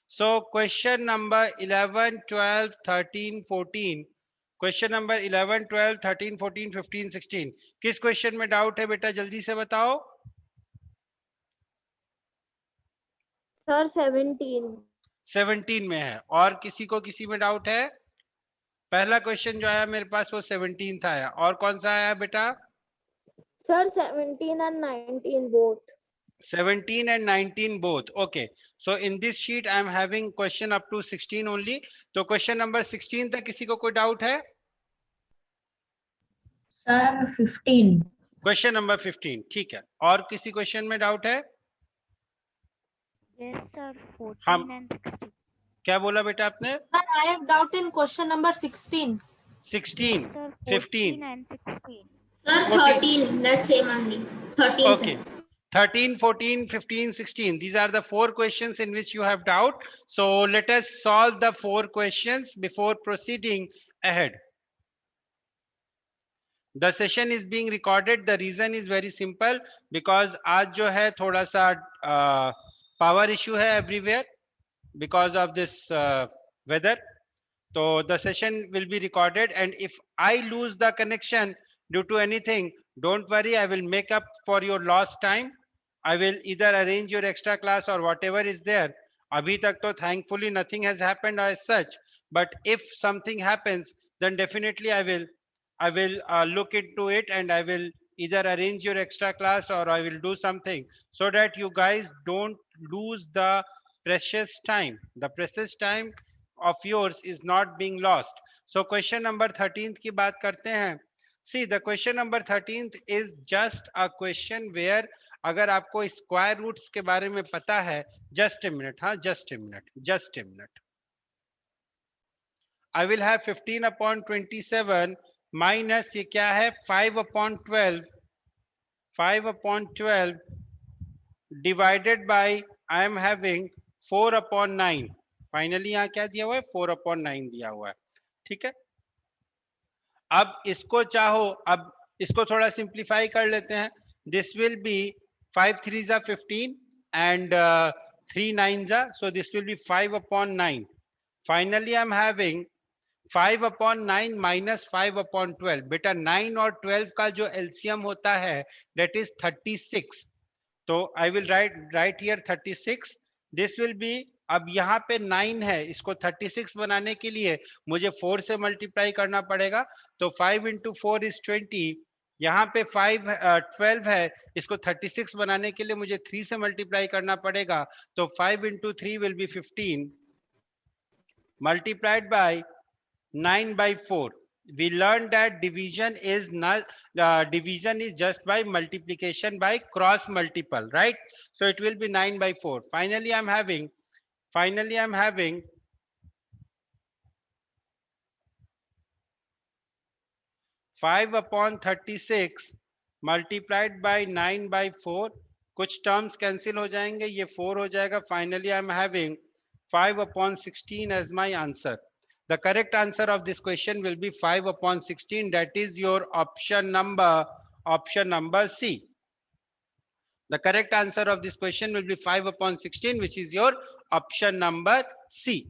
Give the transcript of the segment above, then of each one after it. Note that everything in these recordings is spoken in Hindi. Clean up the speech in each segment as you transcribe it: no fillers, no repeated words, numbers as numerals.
So question number 11, 12, 13, 14, question number 11, 12, 13, 14, 15, 16, किस क्वेश्चन में डाउट है बेटा, जल्दी से बताओ। सर 17। 17 में है, और किसी को किसी में डाउट है? पहला क्वेश्चन जो आया मेरे पास वो 17 था आया, और कौन सा आया बेटा? Sir 17 and 19 both. 17 and 19 both. Okay, so in this sheet I am having question up to 16 only. तो क्वेश्चन नंबर 16 तक किसी को कोई डाउट है? सर 15। क्वेश्चन नंबर 15 ठीक है, और किसी क्वेश्चन में डाउट है? Yes, sir. हम 14 and 16. क्या बोला बेटा आपने? Sir, I have doubt in question number 16. 16, Yes, sir. 15, 14 and 16. Sir, 14. 13. That's same only. 13, Okay, sir. 13, 14, 15, 16. These are the 4 questions in which you have doubt. So let us solve the 4 questions before proceeding ahead. The session is being recorded. The reason is very simple, because आज जो है थोड़ा सा power issue है everywhere because of this weather. So the session will be recorded, and if I lose the connection due to anything, don't worry, I will make up for your lost time. I will either arrange your extra class or whatever is there. Abhi tak to thankfully nothing has happened as such, but if something happens, then definitely I will look into it, and I will either arrange your extra class or I will do something so that you guys don't lose the precious time. The precious time of yours is not being lost. So question number 13th की बात करते हैं. See, the question number 13th is just a question where अगर आपको स्क्वायर रूट्स के बारे में पता है, just a minute, हाँ, just a minute. I will have 15 upon 27 minus ये क्या है 5 upon 12 divided by I am having 4 upon 9. Finally यहाँ क्या दिया हुआ है 4 upon 9 दिया हुआ है. ठीक है, अब इसको चाहो, अब इसको थोड़ा सिंप्लीफाई कर लेते हैं. This will B 5 3s are 15 and 3 9s are, so this will be 5 upon 9. Finally I am having 5 upon 9 minus 5 upon 12. बेटा 9 और 12 का जो एलसीएम होता है that is 36. तो I will write here 36. This will be, अब यहाँ पे 9 है, इसको 36 बनाने के लिए मुझे 4 से मल्टीप्लाई करना पड़ेगा. तो 5 into 4 is 20. यहाँ पे 12 है, इसको 36 बनाने के लिए मुझे 3 से मल्टीप्लाई करना पड़ेगा. तो 5 into 3 will be 15 multiplied by 9 by 4. We learned that division is not division is just by multiplication by cross multiple, right? So it will be 9 by 4. Finally I'm having 5 upon 36 multiplied by 9 by 4. कुछ टर्म्स कैंसिल हो जाएंगे, ये 4 हो जाएगा. Finally I'm having 5 upon 16 as my answer. The correct answer of this question will be 5 upon 16. That is your option number C. The correct answer of this question will be 5 upon 16, which is your option number C.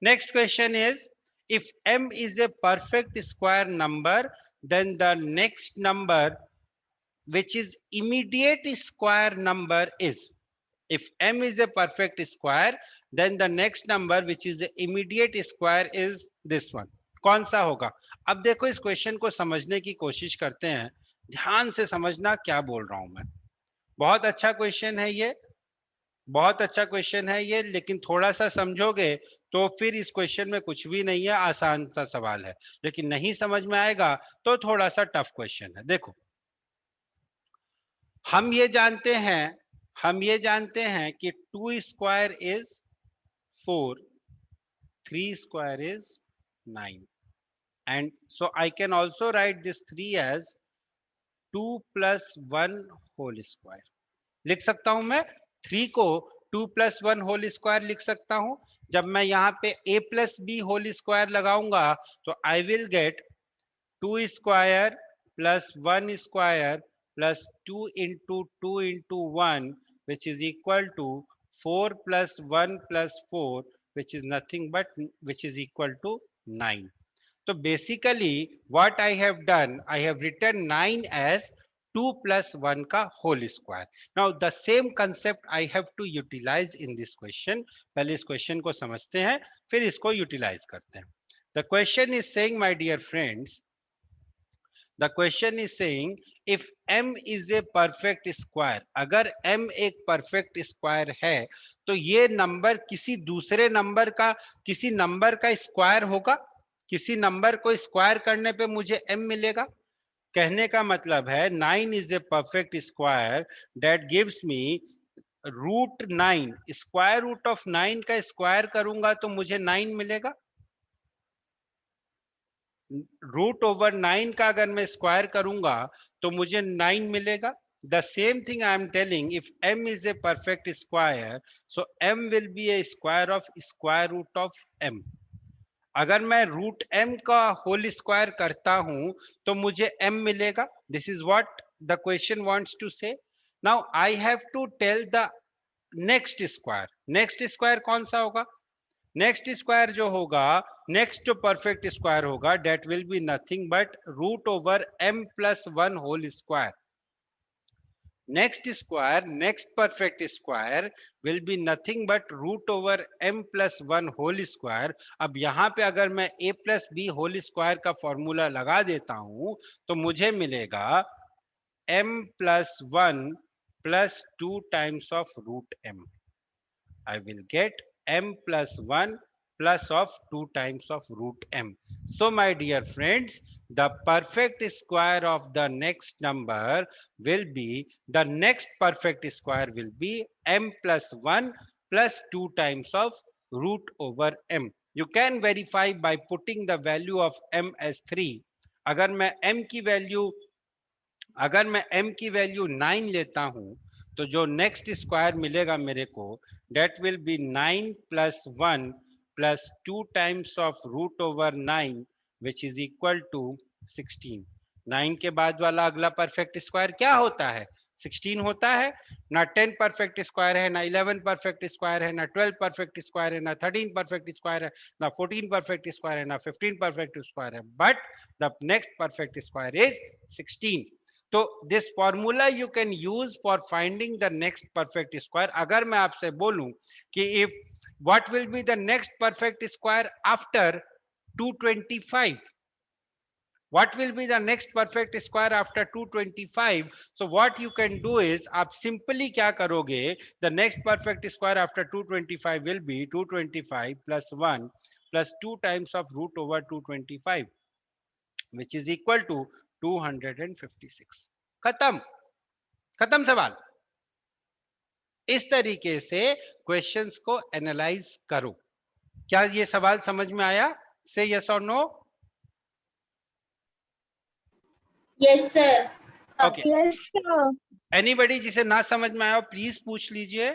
Next question is, if m is a perfect square number, then the next number which is immediate square number is. If m is a perfect square, then the next number which is the immediate square is this one. कौन सा होगा? अब देखो इस क्वेश्चन को समझने की कोशिश करते हैं. ध्यान से समझना क्या बोल रहा हूं मैं. बहुत अच्छा क्वेश्चन है ये, बहुत अच्छा क्वेश्चन है ये, लेकिन थोड़ा सा समझोगे तो फिर इस क्वेश्चन में कुछ भी नहीं है, आसान सा सवाल है. लेकिन नहीं समझ में आएगा तो थोड़ा सा टफ क्वेश्चन है. देखो, हम ये जानते हैं कि 2 square is 4, 3 square is 9, and so I can also write this 3 as 2 plus 1 whole square. लिख सकता हूं मैं 3 को 2 plus 1 होल स्क्वायर लिख सकता हूं. जब मैं यहाँ पे a plus b whole square लगाऊंगा तो I will get 2 square plus 1 square plus 2 into 1 which is equal to 4 plus 1 plus 4, which is nothing but which is equal to 9. So basically what I have done, I have written 9 as 2 plus 1 का whole square. Now the same concept I have to utilize in this question. पहले इस question को समझते हैं, फिर इसको utilize करते हैं. The question is saying, my dear friends, the question is saying if m is a perfect square, अगर m एक perfect square है तो ये नंबर किसी दूसरे नंबर का, किसी नंबर का स्क्वायर होगा, किसी नंबर को स्क्वायर करने पे मुझे m मिलेगा. कहने का मतलब है 9 is a perfect square that gives me root 9. Square root of 9 का स्क्वायर करूंगा तो मुझे 9 मिलेगा. रूट ओवर 9 का अगर मैं स्क्वायर करूंगा तो मुझे 9 मिलेगा. The same thing I am telling, if m is a perfect square, so m will be a square of square root of m. अगर मैं रूट m का होल स्क्वायर करता हूं तो मुझे m मिलेगा. This is what the question wants to say. Now I have to tell the next square. Next square कौन सा होगा? नेक्स्ट स्क्वायर जो होगा, नेक्स्ट जो परफेक्ट स्क्वायर होगा, that will be nothing but root over m plus 1 whole square. Next square, next perfect square will be nothing but root over m plus 1 whole square. अब यहाँ पे अगर मैं a plus B whole square का फॉर्मूला लगा देता हूं तो मुझे मिलेगा m plus 1 plus 2 times of root m. I will get m plus 1 plus of 2 times of root m. So my dear friends, the perfect square of the next number will be, the next perfect square will be m plus 1 plus 2 times of root over m. You can verify by putting the value of m as 3. अगर मैं m की वैल्यू 9 लेता हूं तो जो नेक्स्ट स्क्वायर मिलेगा मेरे को, that will be 9 plus 1 plus 2 times of root over 9 which is equal to 16. 9 के बाद वाला अगला परफेक्ट स्क्वायर क्या होता है? 16 होता है. ना 10 परफेक्ट स्क्वायर है, ना 11 परफेक्ट स्क्वायर है, ना 12 परफेक्ट स्क्वायर है, ना 13 परफेक्ट स्क्वायर है, ना 14 परफेक्ट स्क्वायर है, ना 15 परफेक्ट स्क्वायर है, but the next perfect square is 16. तो this formula you can use for finding the next perfect square. अगर मैं आपसे बोलूं कि if what will be the next perfect square after 225, what will be the next perfect square after 225? So what you can do is, आप simply क्या करोगे, the next perfect square after 225 will be 225 plus 1 plus 2 times of root over 225 which is equal to 256. खत्म, खत्म सवाल. इस तरीके से क्वेश्चंस को एनालाइज करो. क्या ये सवाल समझ में आया? से यस और no? Yes, sir. Okay. Yes, sir. Anybody जिसे ना समझ में आया प्लीज पूछ लीजिए.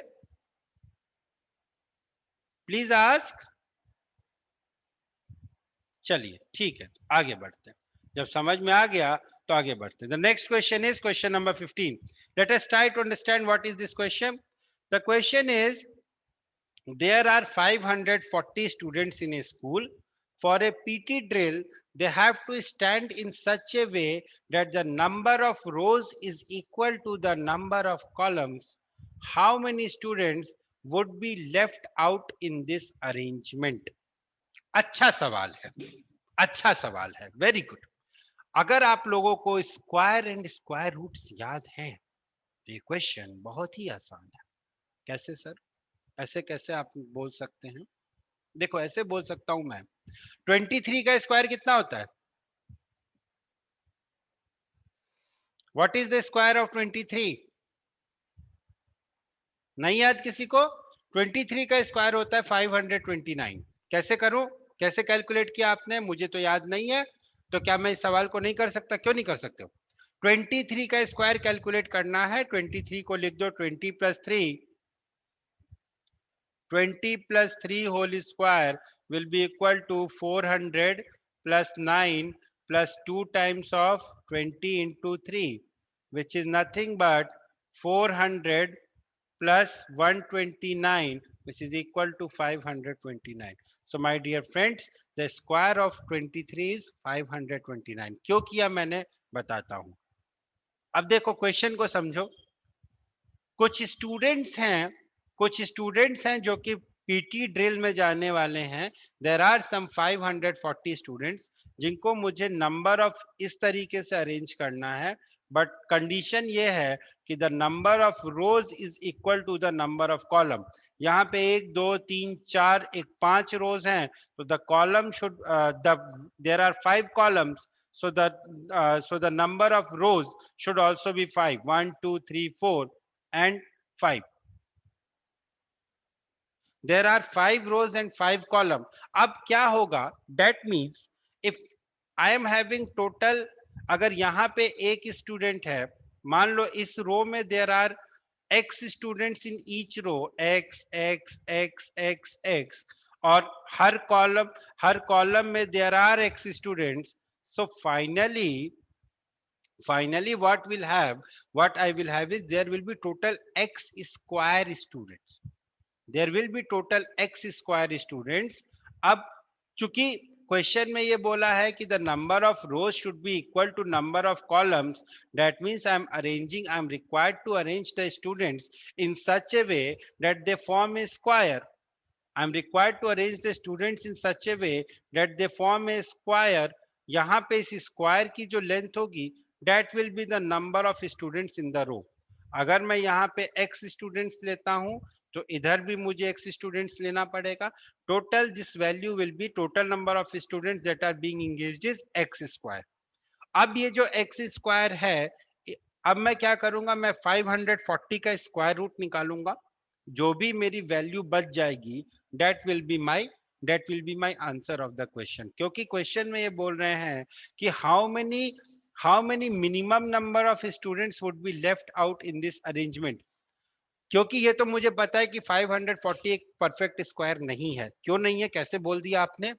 Please ask. चलिए ठीक है, आगे बढ़ते हैं. जब समझ में आ गया तो आगे बढ़ते हैं. The next question is question number 15. Let us try to understand what is this question. The question is, there are 540 students in a school. For a PT drill, they have to stand in such a way that the number of rows is equal to the number of columns. How many students would be left out in this arrangement? अच्छा सवाल है, अच्छा सवाल है, वेरी गुड. अगर आप लोगों को स्क्वायर एंड स्क्वायर रूट्स याद हैं तो ये क्वेश्चन बहुत ही आसान है. कैसे सर? ऐसे कैसे आप बोल सकते हैं? देखो ऐसे बोल सकता हूं मैं. 23 का स्क्वायर कितना होता है? What is the square of 23? नहीं याद किसी को? 23 का स्क्वायर होता है 529. कैसे करूं? कैसे कैलकुलेट किया आपने? मुझे तो याद नहीं है. तो क्या मैं इस सवाल को नहीं कर सकता? क्यों नहीं कर सकते हो? 23 का स्क्वायर कैलकुलेट करना है. 23 को लिख दो 20 plus 3. 20 plus 3 whole square will be equal to 400 plus 9 plus 2 times of 20 into 3, which is nothing but 400 plus 129, which is equal to 529. So my dear friends, the square of 23 is 529. क्यों किया मैंने बताता हूं. अब देखो क्वेश्चन को समझो. कुछ स्टूडेंट्स हैं जो कि पीटी ड्रिल में जाने वाले हैं. देयर आर सम 540 स्टूडेंट्स जिनको मुझे नंबर ऑफ इस तरीके से अरेंज करना है. बट कंडीशन ये है कि the number of rows is equal to the number of column. यहाँ पे 1 2 3 4 एक 5 रोज हैं, तो the column should there are 5 columns, so the number of rows should also be 5. 1 2 3 4 and 5. There are 5 rows and 5 column. अब क्या होगा? That means if I am having total, अगर यहाँ पे एक स्टूडेंट है, मान लो इस रो में there are x students in each row, x x x x x, और हर कॉलम में there are x students. So finally what I will have is there will be total x square students. There will be total x square students. अब चूंकि क्वेश्चन में ये बोला है कि the number of rows should be equal to number of columns, that means I am required to arrange the students in such a way that they form a square. I am required to arrange the students in such a way that they form a square. यहाँ पे इस स्क्वायर की जो लेंथ होगी, that will be the number of students in the row. अगर मैं यहाँ पे x स्टूडेंट्स लेता हूँ तो इधर भी मुझे x स्टूडेंट्स लेना पड़ेगा. Total this value will be total number of students that are being engaged is x square. अब ये जो x स्क्वायर है, अब मैं क्या करूंगा, मैं 540 का स्क्वायर रूट निकालूंगा. जो भी मेरी वैल्यू बच जाएगी, that will be my answer of the question. क्योंकि क्वेश्चन में ये बोल रहे हैं कि how many minimum number of students would be left out in this arrangement. क्योंकि ये तो मुझे पता है कि 540 एक परफेक्ट स्क्वायर नहीं है. क्यों नहीं है, कैसे बोल दिया आपने?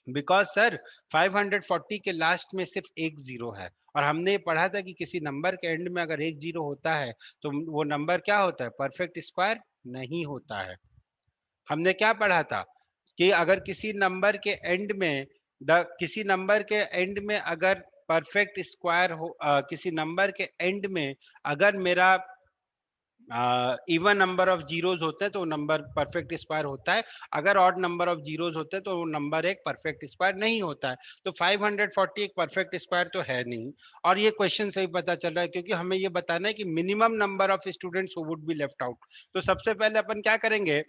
बिकॉज सर 540 के लास्ट में सिर्फ एक जीरो है, और हमने ये पढ़ा था कि किसी नंबर के एंड में अगर एक जीरो होता है तो वो नंबर क्या होता है? परफेक्ट स्क्वायर नहीं होता है. हमने क्या पढ़ा था कि अगर किसी नंबर के एंड में अगर परफेक्ट स्क्वायर हो, किसी नंबर के एंड में अगर मेरा इवन नंबर ऑफ जीरोस होते हैं तो वो नंबर परफेक्ट स्क्वायर होता है. अगर ऑड नंबर ऑफ जीरोस होते हैं तो वो नंबर एक परफेक्ट स्क्वायर नहीं होता है. तो 540 एक परफेक्ट स्क्वायर तो है नहीं. और ये क्वेश्चन से ही पता चल रहा है, क्योंकि हमें ये बताना है कि minimum number of students who would be left out. तो सबसे पहले अपन क्या करेंगे,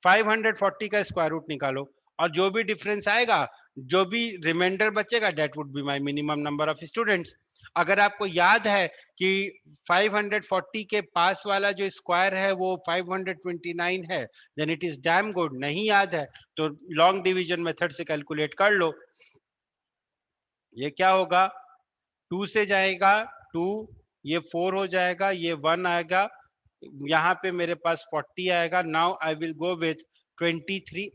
540 का स्क्वायर रूट निकालो, और जो भी डिफरेंस आएगा, जो भी रिमाइंडर बचेगा, that would be my minimum number of students. अगर आपको याद है कि 540 के पास वाला जो स्क्वायर है वो 529 है, then it is damn good. नहीं याद है तो लॉन्ग डिवीजन मेथड से कैलकुलेट कर लो. ये क्या होगा, 2 से जाएगा 2, ये 4 हो जाएगा, ये 1 आएगा, यहाँ पे मेरे पास 40 आएगा. Now I will go with 23.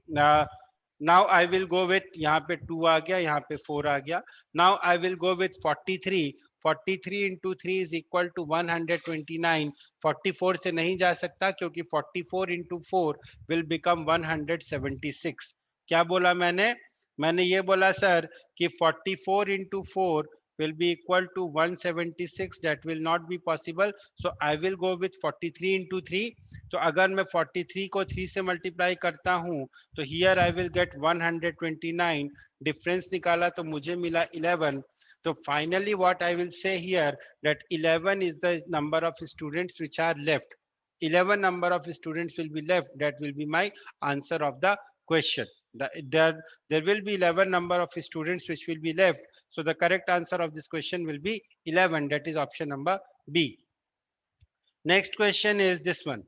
Now I will go with, यहाँ पे 2 आ गया, यहाँ पे 4 आ गया. Now I will go with 43. 43 into 3 is equal to 129. 44 से नहीं जा सकता क्योंकि 44 into 4 will become 176. क्या बोला मैंने ये बोला सर कि 44 into 4 will be equal to 176. That will not be possible. So I will go with 43 into 3. तो अगर मैं 43 को 3 से मल्टीप्लाई करता हूँ तो here I will get 129. Difference निकाला तो मुझे मिला 11. So finally what I will say here, that 11 is the number of students which are left. 11 number of students will be left. That will be my answer of the question. There will be 11 number of students which will be left. So the correct answer of this question will be 11. That is option number B. Next question is this one.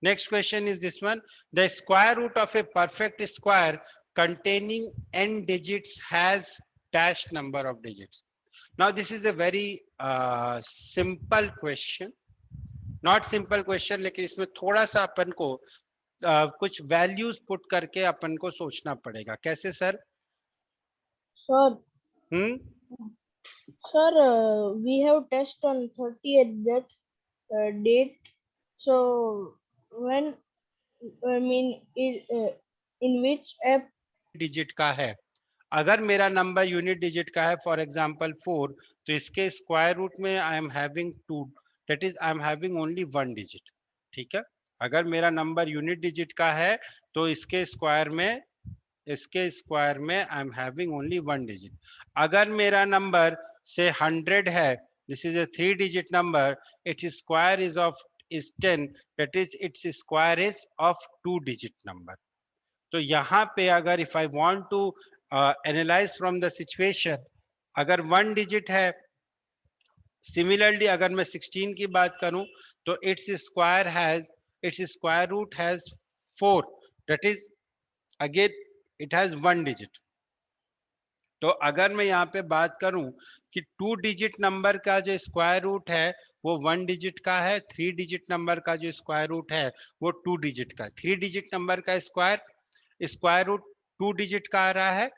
Next question is this one. The square root of a perfect square containing n digits has dash number of digits. Now this is a very simple question. Not simple question, लेकिन इसमें थोड़ा सा अपन को कुछ वैल्यूज पुट करके अपन को सोचना पड़ेगा. कैसे sir? Sir, we have test on 30th that date. So when in which app? Digit का है, अगर मेरा नंबर यूनिट डिजिट का है फॉर एग्जांपल 4, तो इसके स्क्वायर रूट में I am having 2, that is I am having only 1 digit. ठीक है, अगर मेरा नंबर यूनिट डिजिट का है तो इसके स्क्वायर में I am having only 1 digit. अगर मेरा नंबर से 100 है, this is a 3 digit number, its square is 10, that is its square is of 2 digit number. तो यहाँ पे अगर if I want to analyse from the situation, अगर 1 डिजिट है, सिमिलरली अगर मैं 16 की बात करूं तो its square root has 4, that is again it has 1 digit. तो अगर मैं यहाँ पे बात करूं कि 2 डिजिट नंबर का जो स्क्वायर रूट है वो 1 डिजिट का है, 3 डिजिट नंबर का जो स्क्वायर रूट है वो 2 डिजिट का है। 3 डिजिट नंबर का स्क्वायर रूट 2 डिजिट का आ रहा है,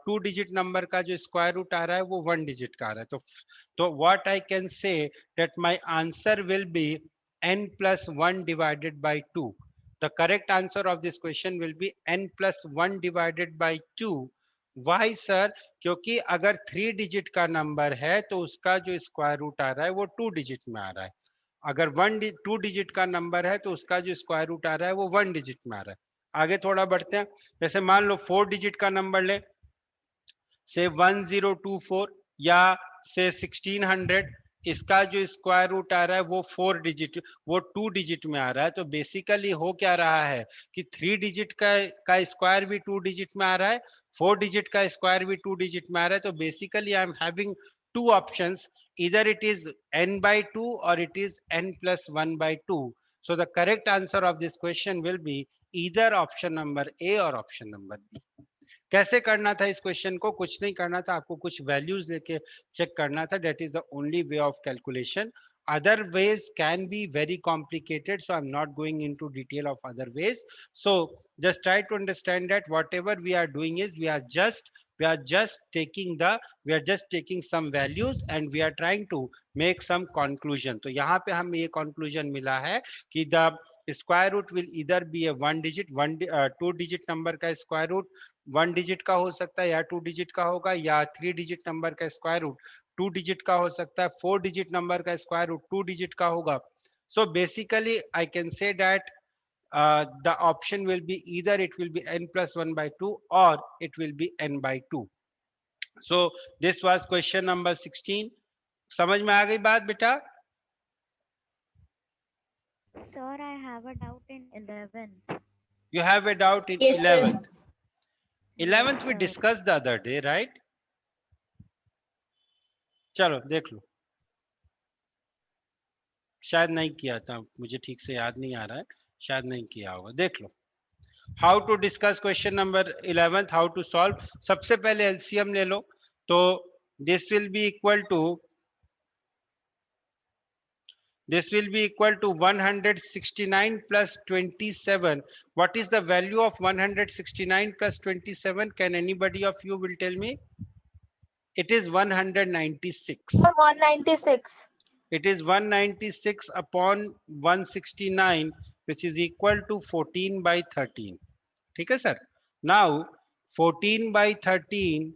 2 डिजिट नंबर का जो स्क्वायर रूट आ रहा है वो 1 डिजिट का आ रहा है। तो what I can say that my answer will B n plus 1 divided by 2। The correct answer of this question will be n plus 1 divided by 2। Why sir? क्योंकि अगर 3 डिजिट का नंबर है तो उसका जो स्क्वायर रूट आ रहा है वो 2 डिजिट में आ रहा है। अगर 2 डिजिट का नंबर है तो उसका जो स्क्वायर रूट आ रहा है वो 1 डिजिट में आ रहा है। आगे थोड़ा बढ़ते हैं, जैसे मान लो 4 डिजिट का नंबर ले, से 1024 या से 1600, इसका जो स्क्वायर रूट आ रहा है वो 2 डिजिट में आ रहा है। तो बेसिकली हो क्या रहा है कि 3 डिजिट का स्क्वायर भी 2 डिजिट में आ रहा है, 4 डिजिट का स्क्वायर भी 2 डिजिट में आ रहा है। तो basically I am having two options, either it is n by 2 or it is n plus 1 by 2। So the correct answer of this question will be either option number A or option number B। कैसे करना था इस क्वेश्चन को? कुछ नहीं करना था, आपको कुछ वैल्यूज लेके चेक करना था, that is the only way of calculation. other ways can be very complicated, so I'm not going into detail of other ways। So just try to understand that whatever we are doing is we are just taking some values and we are trying to make some conclusion। तो यहाँ पे हमें ये conclusion मिला है कि the square root will either be a 2 digit number का square root 1 डिजिट का हो सकता है या 2 डिजिट का होगा, या 3 डिजिट नंबर का स्क्वायर रूट 2 डिजिट का हो सकता है, 4 डिजिट नंबर का स्क्वायर रूट 2 डिजिट का होगा। So basically I can say that the option will be either it will be n plus 1 by 2 or it will be n by 2। so this was question number 16। समझ में आ गई बात बेटा? Sir, I have a doubt in 11th. You have a doubt in Yes, sir. 11th? 11th we discussed the other day, right? चलो देख लो, शायद नहीं किया था, मुझे ठीक से याद नहीं आ रहा है, शायद नहीं किया होगा, देख लो। How to discuss question number 11th, how to solve. सबसे पहले एलसीएम ले लो, तो this will be equal to 169 plus 27। what is the value of 169 plus 27? can anybody of you will tell me? It is 196। 196. It is 196 upon 169 which is equal to 14 by 13। ठीक है sir? Now 14 by 13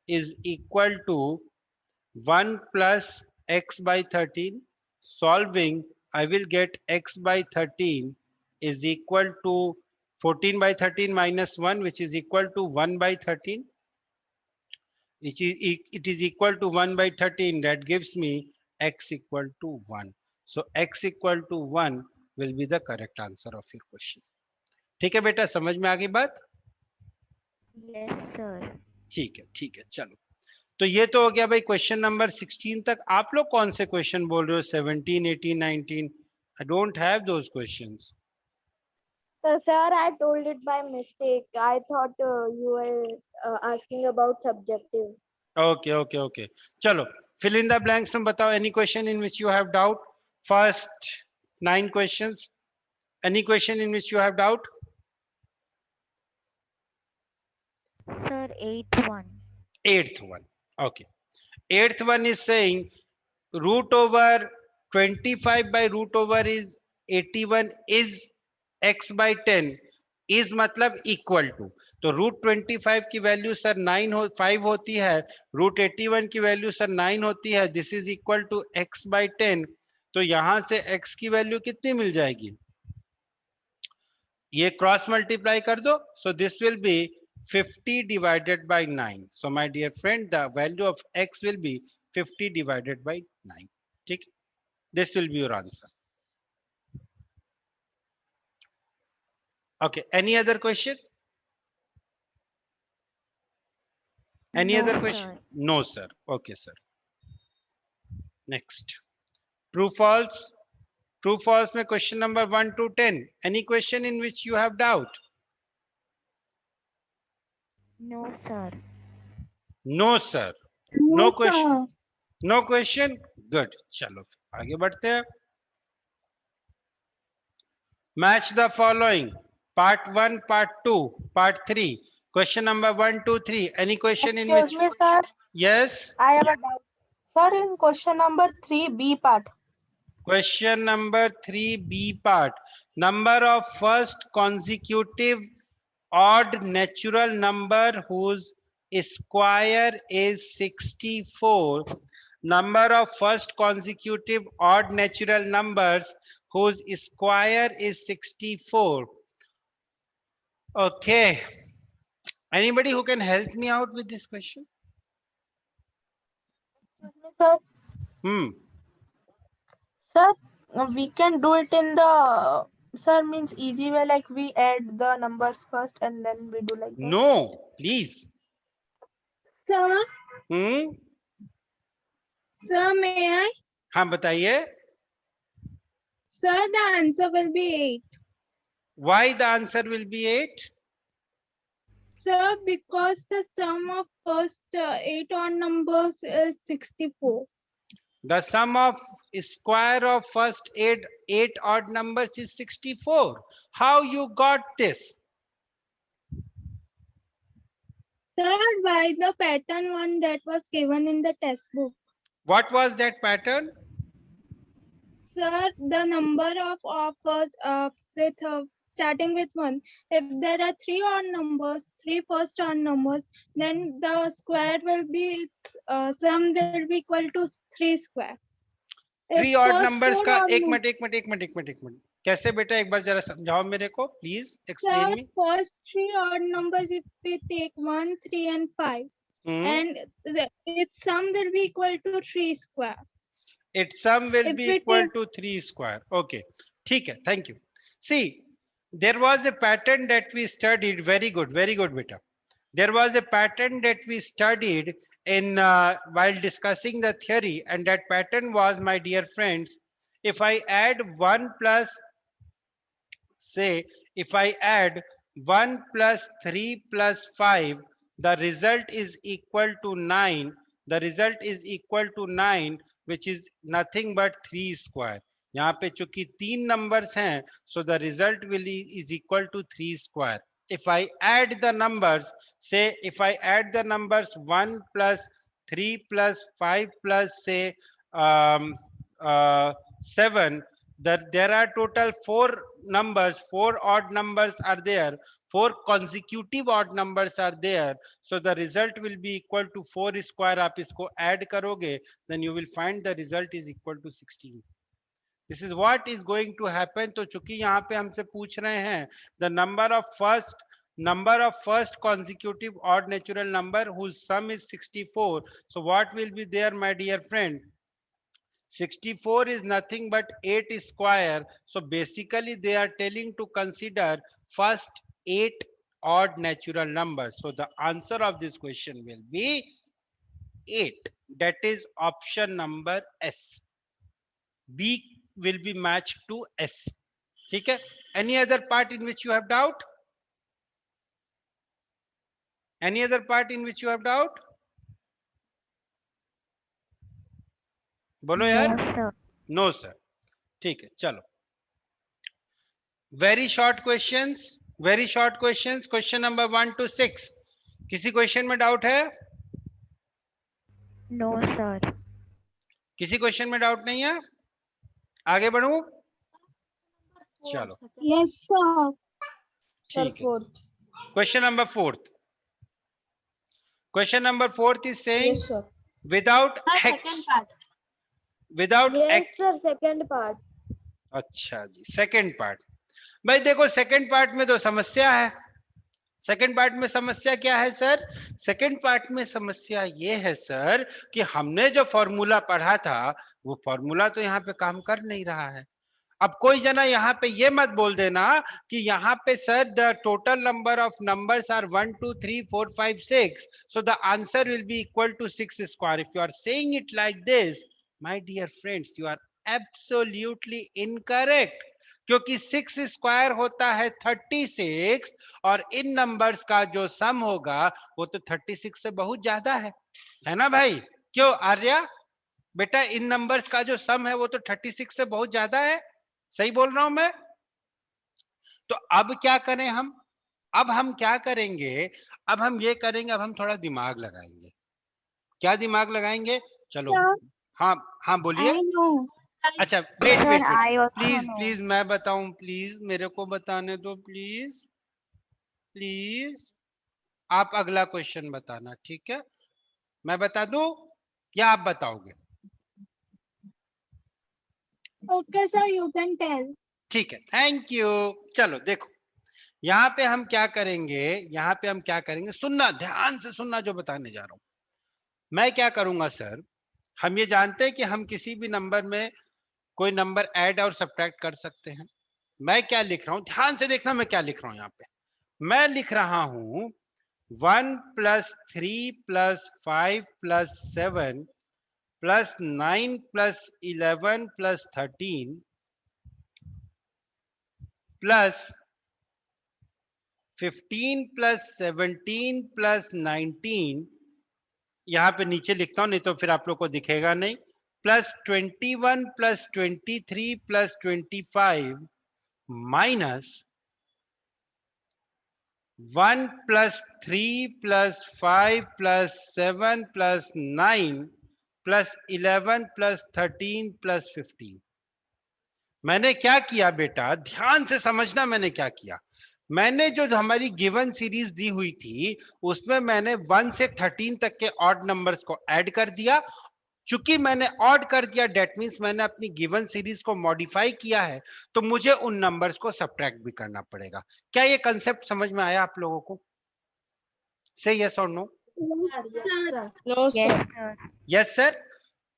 is equal to 1 plus x by 13। Solving, I will get x by 13 is equal to 14 by 13 minus 1 which is equal to 1 by 13। It is equal to 1 by 13, that gives me x equal to 1। So x equal to 1 will be the correct answer of your question। ठीक है बेटा, समझ में आ गई बात? Yes, sir. ठीक है चलो। तो ये तो हो गया भाई क्वेश्चन नंबर 16 तक। आप लोग कौन से क्वेश्चन बोल रहे हो? 17, 18, 19? I don't have those questions. So, sir, I told it by mistake. I thought you were asking about subjective. Okay चलो, fill in the blanks में बताओ। any question in which you have doubt? first 9 questions, any question in which you have doubt? Sir, 8th one. 8th one, okay। Eighth one is saying root over 25 by root over is 81 is x by 10 is मतलब equal to, तो रूट 25 की वैल्यू सर 5 होती है, रूट 81 की वैल्यू सर 9 होती है, this is equal to x by 10, तो यहां से x की वैल्यू कितनी मिल जाएगी, ये क्रॉस मल्टीप्लाई कर दो, सो this will B 50 divided by 9. So my dear friend, the value of x will be 50 divided by 9. ठीक, this will be your answer. Okay, any other question? Any other question? No, sir. Okay, sir. Next. True, false. True, false में question number 1 to 10. Any question in which you have doubt? No, sir. No, sir. No question. No question. Good. चलो आगे बढ़ते हैं. Match the following. Part 1, Part 2, Part 3. Question number 1, 2, 3. Any question in which? Excuse me, sir. Yes. I have a doubt. Sir, in question number 3B part. Question number 3B part. Number of first consecutive odd natural number whose square is 64. Number of first consecutive odd natural numbers whose square is 64. Okay. Anybody who can help me out with this question? Excuse me, sir. Sir, we can do it in the, sir, means easy way, like we add the numbers first and then we do like that. No, please. Sir, Sir, may I? हाँ बताइए. Sir, the answer will be 8. Why the answer will be 8? Sir, because the sum of first 8 odd numbers is 64. The sum of square of first eight odd numbers is 64. How you got this? Sir, by the pattern one that was given in the test book. What was that pattern? Sir, the number of offers with starting with 1. If there are 3 odd numbers, 3 first odd numbers, then the square will be its sum will be equal to 3 square. If 3 odd first numbers four का odd एक मिनट कैसे बेटा, एक बार जरा समझाओ मेरे को, please explain Sir, me. first 3 odd numbers, if we take 1, 3 and 5, and its sum will be equal to 3 square. Its sum will If be we equal take- to 3 square. Okay, ठीक है, thank you. See, there was a pattern that we studied. Very good beta. There was a pattern that we studied in while discussing the theory, and that pattern was, my dear friends, if I add 1 plus, say, if I add 1 plus 3 plus 5, the result is equal to 9. The result is equal to 9, which is nothing but 3 square. यहाँ पे चूंकि 3 numbers हैं, so the result is equal to 3 square. If I add the numbers, say if I add the numbers 1 plus 3 plus 5 plus say 7, that there are total 4 numbers, 4 odd numbers are there, 4 consecutive odd numbers are there, so the result will be equal to 4 square. आप इसको add करोगे, then you will find the result is equal to 16. This is what is going to happen. तो चूंकि यहाँ पे हमसे पूछ रहे हैं the number of first consecutive odd natural number whose sum is 64, so what will be there, my dear friend? 64 is nothing but 8 square. So basically they are telling to consider first 8 odd natural numbers. So the answer of this question will be 8. That is option number S. B will be matched to S. Okay. Any other part in which you have doubt? Any other part in which you have doubt? बोलो यार. No sir. ठीक है, चलो. Very short questions. Question number 1 to 6. किसी क्वेश्चन में डाउट है? No, sir. किसी क्वेश्चन में डाउट नहीं है? आगे बढ़ूं? चलो Yes, sir. Sir, ठीक है। fourth. Question number fourth. Question number fourth is saying Yes, sir. without Sir, x, second part. without Yes, x। sir. Second part. अच्छा जी, सेकंड पार्ट। भाई देखो सेकंड पार्ट में तो समस्या है। सेकंड पार्ट में समस्या क्या है सर? सेकंड पार्ट में समस्या ये है सर कि हमने जो फॉर्मूला पढ़ा था वो फॉर्मूला तो यहाँ पे काम कर नहीं रहा है। अब कोई जना यहाँ पे ये मत बोल देना कि यहाँ पे sir the total number of numbers are 1 2 3 4 5 6 so the answer will be equal to 6 square. If you are saying it like this my dear friends you are absolutely incorrect, क्योंकि 6 स्क्वायर होता है 36 और इन नंबर्स का जो सम होगा वो तो 36 से बहुत ज्यादा है ना भाई? क्यों आर्या बेटा, इन नंबर्स का जो सम है वो तो 36 से बहुत ज्यादा है। सही बोल रहा हूं मैं? तो अब क्या करें हम? अब हम क्या करेंगे? अब हम ये करेंगे, अब हम थोड़ा दिमाग लगाएंगे। क्या दिमाग लगाएंगे? चलो Sir, हाँ हाँ बोलिए। I know. अच्छा wait Sir, wait wait, I also please know. Please मैं बताऊं, प्लीज मेरे को बताने दो, प्लीज प्लीज। आप अगला क्वेश्चन बताना, ठीक है? मैं बता दूं या आप बताओगे? Okay, sir, you can tell. ठीक है, थैंक यू। चलो देखो यहाँ पे हम क्या करेंगे, यहाँ पे हम क्या करेंगे, सुनना ध्यान से सुनना जो बताने जा रहा हूं। मैं क्या करूंगा सर, हम ये जानते हैं कि हम किसी भी नंबर में कोई नंबर ऐड और सब्ट्रैक्ट कर सकते हैं। मैं क्या लिख रहा हूं, ध्यान से देखना मैं क्या लिख रहा हूं यहाँ पे। मैं लिख रहा हूं 1 + 3 + 5 + 7 + 9 + 11 + 13 + 15 + 17 + 19, यहाँ पे नीचे लिखता हूं नहीं तो फिर आप लोग को दिखेगा नहीं, +21 + 23 + 25 माइनस 1 + 3 + 5 + 7 + 9 + 11 + 13 + 15। मैंने क्या किया बेटा, ध्यान से समझना मैंने क्या किया। मैंने जो हमारी गिवन सीरीज दी हुई थी उसमें मैंने 1 से 13 तक के ऑड नंबर्स को ऐड कर दिया। चूंकि मैंने ऑड कर दिया डेट मीन्स मैंने अपनी गिवन सीरीज को मॉडिफाई किया है, तो मुझे उन नंबर्स को सब्ट्रैक्ट भी करना पड़ेगा। क्या ये कंसेप्ट समझ में आया आप लोगों को? से यस और no? Yes, Sir, sir. No, Yes, sir. sir. Yes sir.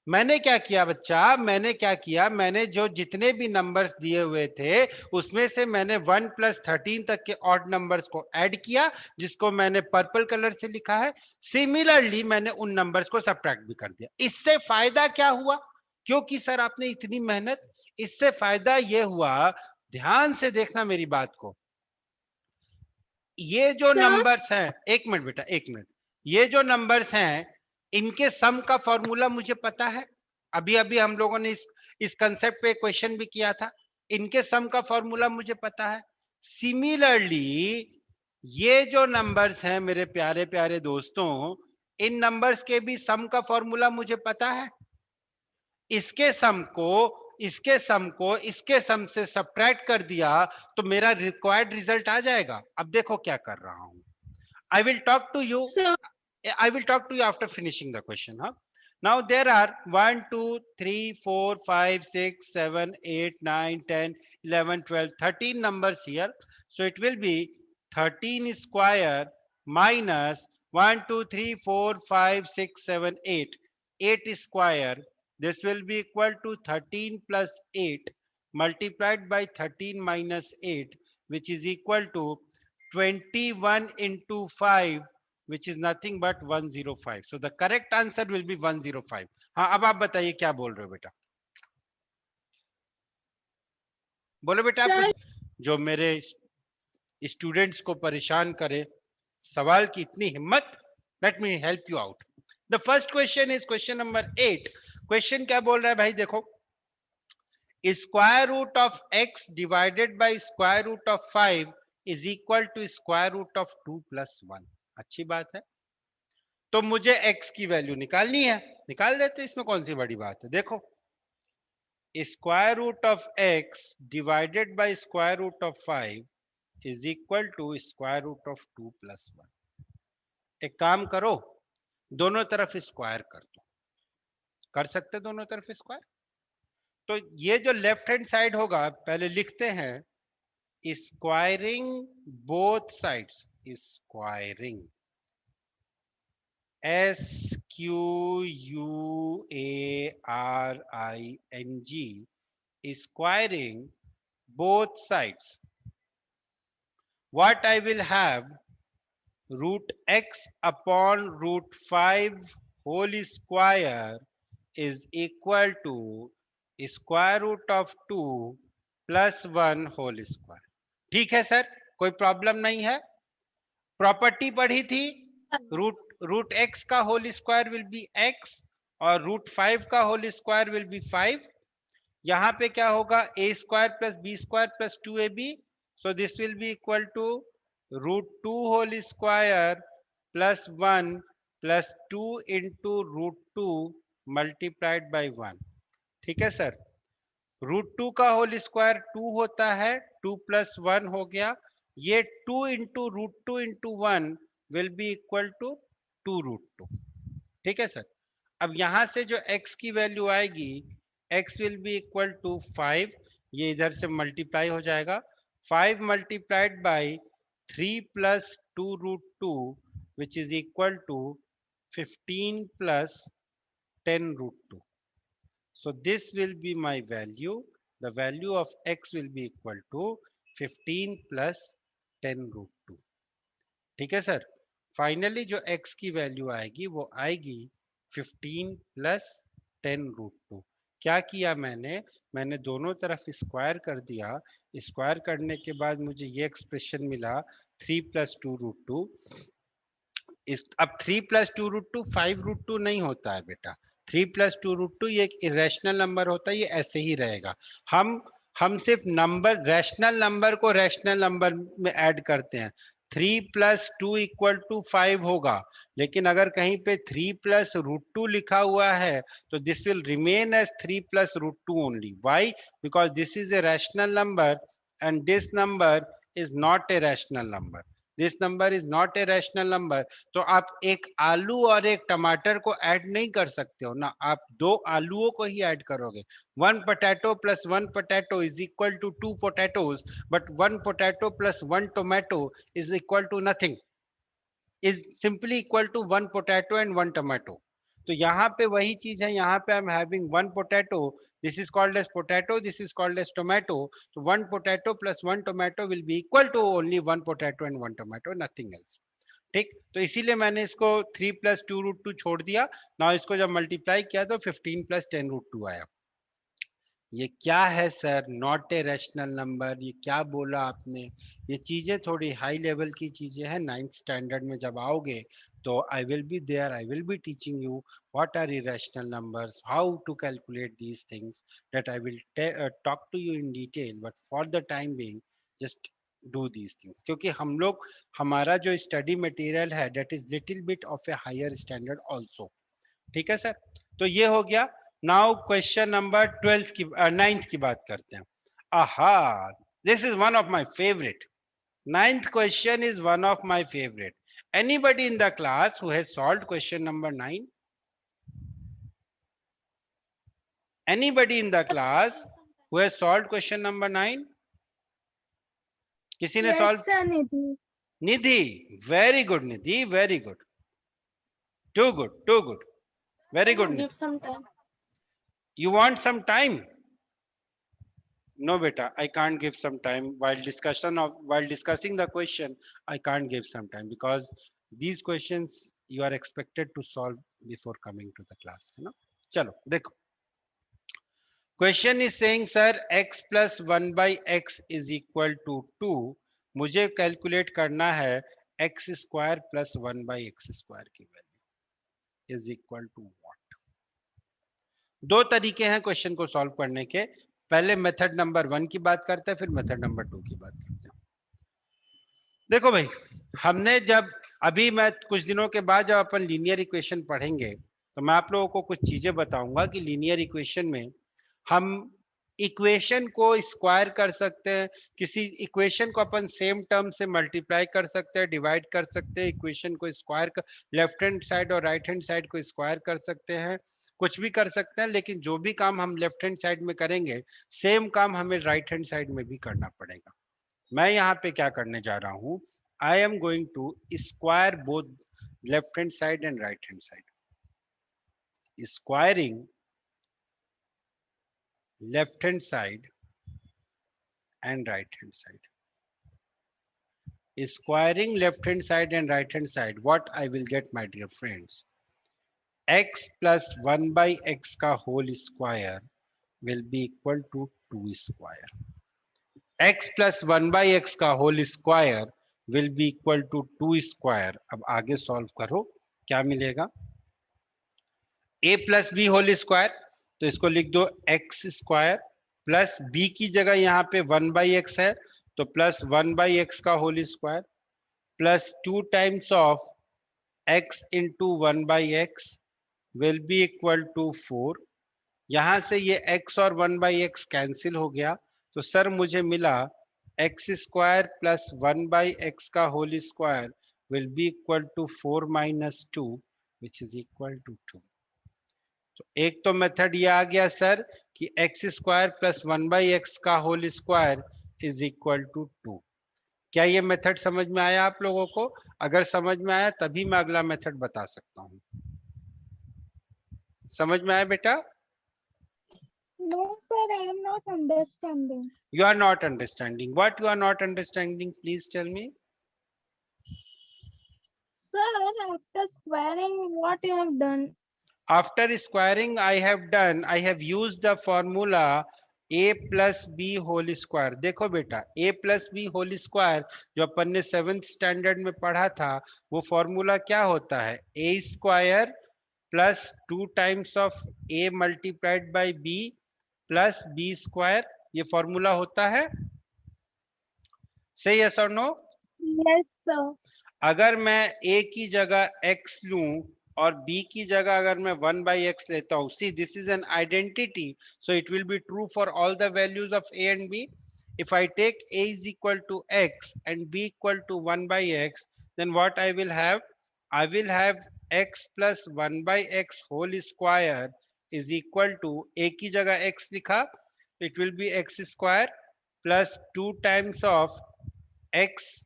मैंने क्या किया बच्चा, मैंने क्या किया, मैंने जो जितने भी नंबर्स दिए हुए थे उसमें से मैंने 1 + 13 तक के ऑड नंबर्स को ऐड किया, जिसको मैंने पर्पल कलर से लिखा है। सिमिलरली मैंने उन नंबर्स को सब्ट्रैक्ट भी कर दिया। इससे फायदा क्या हुआ? क्योंकि सर आपने इतनी मेहनत, इससे फायदा ये हुआ, ध्यान से देखना मेरी बात को। ये जो sir, नंबर्स हैं, एक मिनट बेटा एक मिनट, ये जो नंबर्स हैं इनके सम का फॉर्मूला मुझे पता है। अभी अभी हम लोगों ने इस कंसेप्ट पे क्वेश्चन भी किया था। इनके सम का फॉर्मूला मुझे पता है। सिमिलरली ये जो नंबर्स हैं मेरे प्यारे प्यारे दोस्तों, इन नंबर्स के भी सम का फॉर्मूला मुझे पता है। इसके सम को इसके सम से सब्ट्रैक्ट कर दिया तो मेरा रिक्वायर्ड रिजल्ट आ जाएगा। अब देखो क्या कर रहा हूं। I will talk to you. sir, I will talk to you after finishing the question. Huh? Now there are 1, 2, 3, 4, 5, 6, 7, 8, 9, 10, 11, 12, 13 numbers here. So it will be 13 square minus 1, 2, 3, 4, 5, 6, 7, 8. 8 square. This will be equal to 13 plus 8 multiplied by 13 minus 8, which is equal to 21 into 5, which is nothing but 105. So the correct answer will be 105. हाँ अब आप बताइए क्या बोल रहे हो बेटा? बोलो बेटा आप Sir. कुछ जो मेरे स्टूडेंट्स को परेशान करे, सवाल की इतनी हिम्मत। Let me help you out. The first question is question number 8। Question क्या बोल रहा है भाई देखो, square root of x divided by square root of 5 is equal to square root of 2 + 1। अच्छी बात है। तो मुझे x की वैल्यू निकालनी है, निकाल देते, इसमें कौन सी बड़ी बात है। देखो square root of x divided by square root of 5 is equal to square root of 2 plus 1। एक काम करो, दोनों तरफ स्क्वायर कर दो, कर सकते दोनों तरफ स्क्वायर। तो ये जो लेफ्ट हैंड साइड होगा, पहले लिखते हैं squaring both sides, squaring SQUARING, squaring both sides. What I will have, root x upon root 5 whole square is equal to square root of 2 plus 1 whole square. ठीक है सर, कोई प्रॉब्लम नहीं है। प्रॉपर्टी पढ़ी थी, रूट एक्स का whole square will be X और रूट 5 का होल स्क्वायर विल बी 5। यहाँ पे क्या होगा, A square plus B square plus 2ab, so this will be equal to root 2 whole square plus 1 plus 2 into root 2 multiplied by 1। ठीक है सर, रूट 2 का होल स्क्वायर 2 होता है, 2 प्लस 1 हो गया, ये 2 into root 2 into 1 will be equal to 2 root 2। ठीक है सर, अब यहां से जो x की वैल्यू आएगी, x will be equal to 5, ये इधर से मल्टीप्लाई हो जाएगा, 5 multiplied by 3 plus 2 root 2 which is equal to 15 plus 10 root 2। So this will be my value. The value of x will be equal to 15 plus 10 root 2. ठीक है सर, फाइनली जो x की वैल्यू आएगी वो आएगी 15 प्लस 10 रूट 2। क्या किया मैंने दोनों तरफ स्क्वायर कर दिया, स्क्वायर करने के बाद मुझे ये एक्सप्रेशन मिला 3 प्लस 2 रूट 2। अब 3 प्लस 2 रूट 2 5 रूट 2 नहीं होता है बेटा, 3 प्लस 2 रूट 2 ये एक इरेशनल नंबर होता है, ये ऐसे ही रहेगा। हम सिर्फ नंबर, रैशनल नंबर को रैशनल नंबर में ऐड करते हैं। 3 प्लस 2 इक्वल टू 5 होगा, लेकिन अगर कहीं पे 3 प्लस रूट 2 लिखा हुआ है तो this will remain as 3 plus root 2 only. Why? Because this is a rational number and this number is not a rational number, this number is not a rational number. तो आप एक आलू और एक टमाटर को ऐड नहीं कर सकते हो ना, आप दो आलूओं को ही ऐड करोगे। 1 potato plus 1 potato is equal to 2 potatoes, but 1 potato plus 1 tomato is equal to nothing, is simply equal to 1 potato and 1 tomato. तो यहाँ पे वही चीज है, यहाँ पे आई am having 1 potato, this is called as potato, this is called as tomato, so 1 potato plus 1 tomato will be equal to only 1 potato and 1 tomato, nothing else. ठीक, तो इसीलिए मैंने इसको 3 प्लस 2 रूट 2 छोड़ दिया ना, इसको जब मल्टीप्लाई किया तो 15 प्लस 10 रूट 2 आया। ये क्या है sir, not a rational number, ये क्या बोला आपने? ये चीजें थोड़ी हाई लेवल की चीजें हैं, 9th स्टैंडर्ड में जब आओगे तो I will be there, I will be teaching you what are irrational numbers, how to calculate these things, that I will talk to you in detail, but for the time being just do these things, क्योंकि हम लोग, हमारा जो स्टडी मटेरियल है that is little bit of a higher standard also. ठीक है सर, तो ये हो गया। नाउ क्वेश्चन नंबर 12 की 9th की बात करते हैं। Aha, this is one of my favourite, 9th question is one of my favourite. Anybody in the class who has solved question number 9? Anybody in the class who has solved question number 9? किसी ने solve? Nidhi, very good Nidhi, very good, too good, too good, very good. Give some time. You want some time? No beta, I can't give some time while discussing the question. I can't give some time because these questions you are expected to solve before coming to the class, है ना? चलो देखो, question is saying sir x plus 1 by x is equal to 2. मुझे कैलकुलेट करना है x square plus 1 by x square की value is equal to what? दो तरीके हैं क्वेश्चन को सॉल्व करने के, पहले मेथड नंबर 1 की बात करते हैं, फिर मेथड नंबर 2 की बात करते हैं। देखो भाई, हमने जब अभी मैं कुछ दिनों के बाद जब अपन लीनियर इक्वेशन पढ़ेंगे तो मैं आप लोगों को कुछ चीजें बताऊंगा कि लीनियर इक्वेशन में हम इक्वेशन को स्क्वायर कर सकते हैं, किसी इक्वेशन को अपन सेम टर्म से मल्टीप्लाई कर सकते हैं, डिवाइड कर सकते हैं, इक्वेशन को स्क्वायर कर, लेफ्ट हैंड साइड और राइट हैंड साइड को स्क्वायर कर सकते हैं, कुछ भी कर सकते हैं, लेकिन जो भी काम हम लेफ्ट हैंड साइड में करेंगे सेम काम हमें राइट हैंड साइड में भी करना पड़ेगा। मैं यहाँ पे क्या करने जा रहा हूँ, I am going to square both left hand side and right hand side. Squaring left hand side and right hand side. Squaring left hand side and right hand side, what I will get, my dear friends? X plus 1 by x का whole square will be equal to 2 square. X plus 1 by x का whole square will be equal to 2 square. अब आगे solve करो, क्या मिलेगा? A plus b whole square, तो इसको लिख दो x स्क्वायर प्लस b की जगह यहाँ पे 1 बाई एक्स है तो प्लस 1 बाई एक्स का whole square plus 2 times of x into 1 by x will be equal to 4। यहाँ से ये x और 1 बाई एक्स कैंसिल हो गया तो सर मुझे मिला x square plus 1 by x का whole square will be equal to 4 minus 2 which is equal to 2। तो एक तो मेथड ये आ गया सर कि X square plus 1 by x का whole square is equal to 2। क्या ये मेथड समझ में आया आप लोगों को? अगर समझ में आया तभी मैं अगला मेथड बता सकता हूँ। समझ में आया बेटा? No, sir, I am not understanding. You are not understanding. What you are not understanding? Please tell me. Sir, after squaring, what you have done? After squaring, I have used the formula a plus b whole square। देखो बेटा, a plus b whole square जो अपन ने 7th स्टैंडर्ड में पढ़ा था वो फॉर्मूला क्या होता है? a square plus 2 times of a multiplied by b plus b square, ये फॉर्मूला होता है। सही यस और नो? Yes, sir. अगर मैं a की जगह x लूं और b की जगह अगर मैं 1 by x लेता हूँ, see this is an identity, so it will be true for all the values of a and b. If I take a is equal to x and b equal to 1 by x, then what I will have? I will have x plus 1 by x whole square is equal to a की जगह x लिखा, it will be x square plus 2 times of x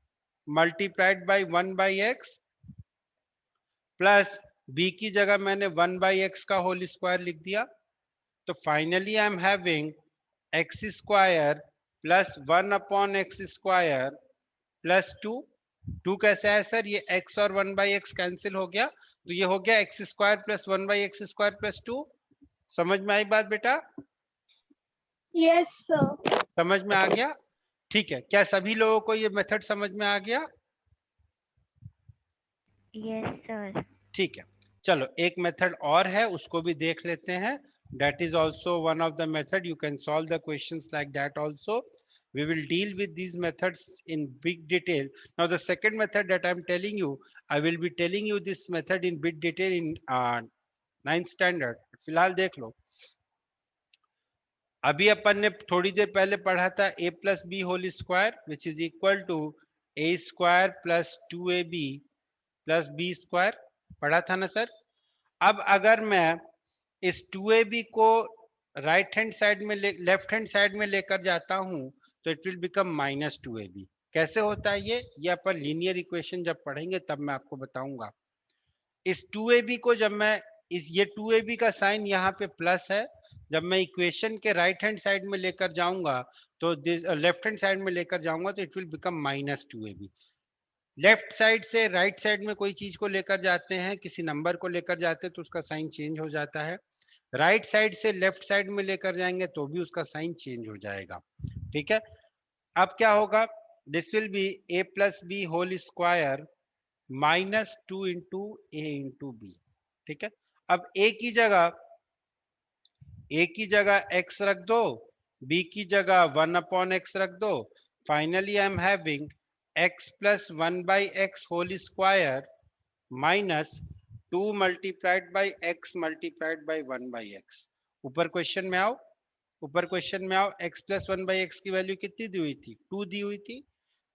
multiplied by 1 by x plus b की जगह मैंने 1 बाई एक्स का होल स्क्वायर लिख दिया। तो finally I am having x square plus 1 upon x square plus 2। 2 कैसे आया सर? ये x और 1 बाई एक्स कैंसिल हो गया तो ये हो गया x square plus 1 by x square plus 2। समझ में आई बात बेटा? Yes, sir. समझ में आ गया? ठीक है, क्या सभी लोगों को ये मेथड समझ में आ गया? Yes, sir. ठीक है, चलो एक मेथड और है उसको भी देख लेते हैं। That is also one of the method. You can solve the questions like that also. We will deal with these methods in big detail. Now the second method that I'm telling you, I will be telling you this method in big detail in 9th standard. फिलहाल देख लो। अभी अपन ने थोड़ी देर पहले पढ़ा था a plus b whole square which is equal to a square plus 2ab plus b square, पढ़ा था ना सर? अब अगर मैं इस 2ab को राइट हैंड साइड में लेफ्ट हैंड साइड में लेकर जाता हूं तो it will become minus 2ab। कैसे होता है ये अपन लीनियर इक्वेशन जब पढ़ेंगे तब मैं आपको बताऊंगा। इस 2ab को जब मैं ये 2ab का साइन यहाँ पे प्लस है, जब मैं इक्वेशन के राइट हैंड साइड में लेकर जाऊंगा तो लेफ्ट हैंड साइड में लेकर जाऊंगा तो it will become minus 2ab। Left side से राइट साइड में कोई चीज को लेकर जाते हैं, किसी नंबर को लेकर जाते हैं तो उसका साइन चेंज हो जाता है। राइट साइड से लेफ्ट साइड में लेकर जाएंगे तो भी उसका साइन चेंज हो जाएगा। ठीक है, अब क्या होगा? This will be a plus B whole square minus 2 into a into b. ठीक है, अब a की जगह x रख दो, b की जगह 1 अपॉन x रख दो। Finally I am having x plus 1 by x whole square minus 2 multiplied by x multiplied by 1 by x. ऊपर क्वेश्चन में आओ, ऊपर क्वेश्चन में आओ। x प्लस 1 बाई एक्स की वैल्यू कितनी दी हुई थी? 2 दी हुई थी।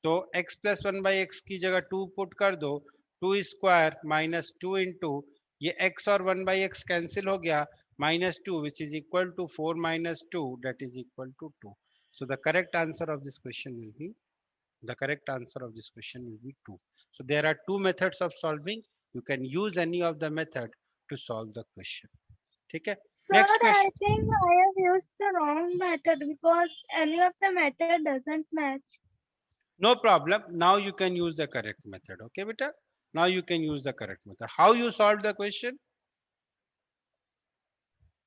तो x प्लस 1 बाई एक्स की जगह 2 पुट कर दो, 2 स्क्वायर माइनस 2 इंटू ये x और 1 बाई एक्स कैंसिल हो गया, minus 2 which is equal to 4 minus 2 that is equal to 2. So the correct answer of this question will be, the correct answer of this question will be 2. So there are two methods of solving. You can use any of the method to solve the question. ठीक है? Sir, Next I question. think I have used the wrong method because any of the method doesn't match. No problem. Now you can use the correct method. Okay, beta? Now you can use the correct method. How you solved the question?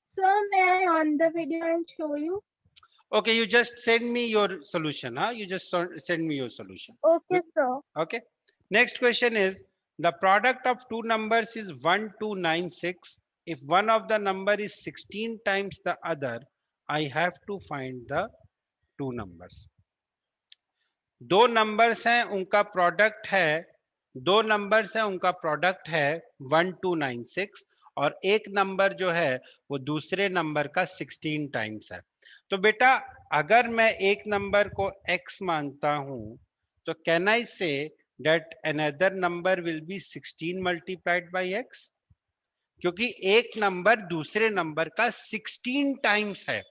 Sir, may I on the video and show you? Okay, you just send me your solution. Huh? You just send me your solution. Okay, sir. Okay. Next question is, the product of two numbers is 1296. If one of the number is 16 times the other, I have to find the two numbers. दो नंबर्स हैं, उनका प्रोडक्ट है, दो नंबर्स हैं, उनका प्रोडक्ट है 1296 और एक नंबर जो है वो दूसरे नंबर का 16 टाइम्स है। तो बेटा अगर मैं एक नंबर को x मानता हूं तो कैन आई से that another number will be 16 multiplied by x, क्योंकि एक नंबर दूसरे नंबर का 16 टाइम्स है,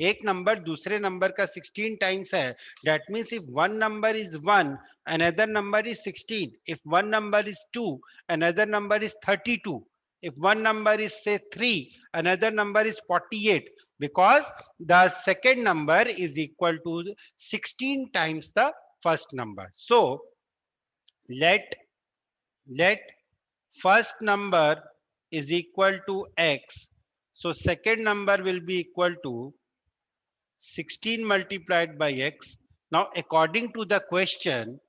एक नंबर दूसरे नंबर का 16 टाइम्स है। that means if one number is 1 another number is 16, if one number is 2 another number is 32, if one number is say 3 another number is 48, because the second number is equal to 16 times the first number. So let first number is equal to x, so second number will be equal to 16 multiplied by x. Now according to the question,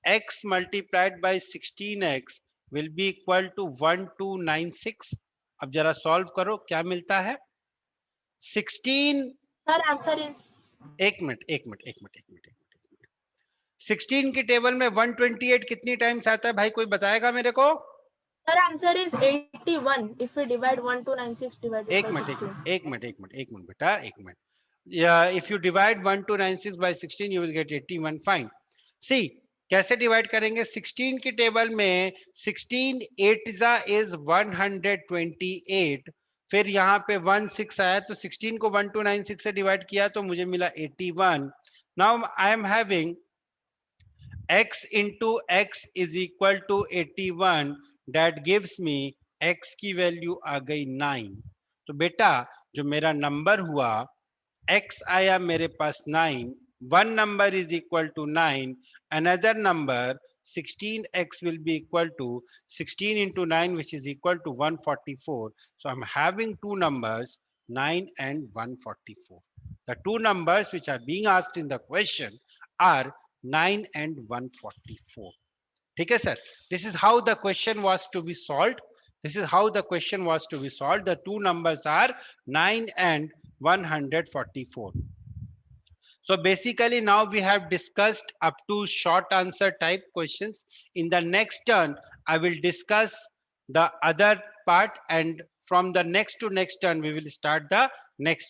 x multiplied by 16x will be equal to 1296. अब जरा सॉल्व करो, क्या मिलता है? 16, Sir, answer is 16 की टेबल में 128 कितनी टाइम्स आता है भाई, कोई बताएगा मेरे को? sir, answer is 81 if we divide 1296 divided एक by मिनट 16. बेटा, एक minute. Yeah, if you divide 1296 by 16 you will get 81. Fine. See, कैसे डिवाइड करेंगे? 16 की टेबल में 16 8 is 128, फिर यहाँ पे 16 आया तो 16 को 1296 से डिवाइड किया तो मुझे मिला 81. Now I am having x into x is equal to 81, that gives me x की वैल्यू आ गई 9. तो बेटा जो मेरा नंबर हुआ x आया मेरे पास 9, one number is equal to 9, another number 16x will be equal to 16 into 9 which is equal to 144. So I'm having two numbers 9 and 144. The two numbers which are being asked in the question are 9 and 144. ठीक है sir? This is how the question was to be solved. This is how the question was to be solved. The two numbers are 9 and 144. So basically now we have discussed up to short answer type questions. In the next turn, I will discuss the other part, and from the next to next turn, we will start the next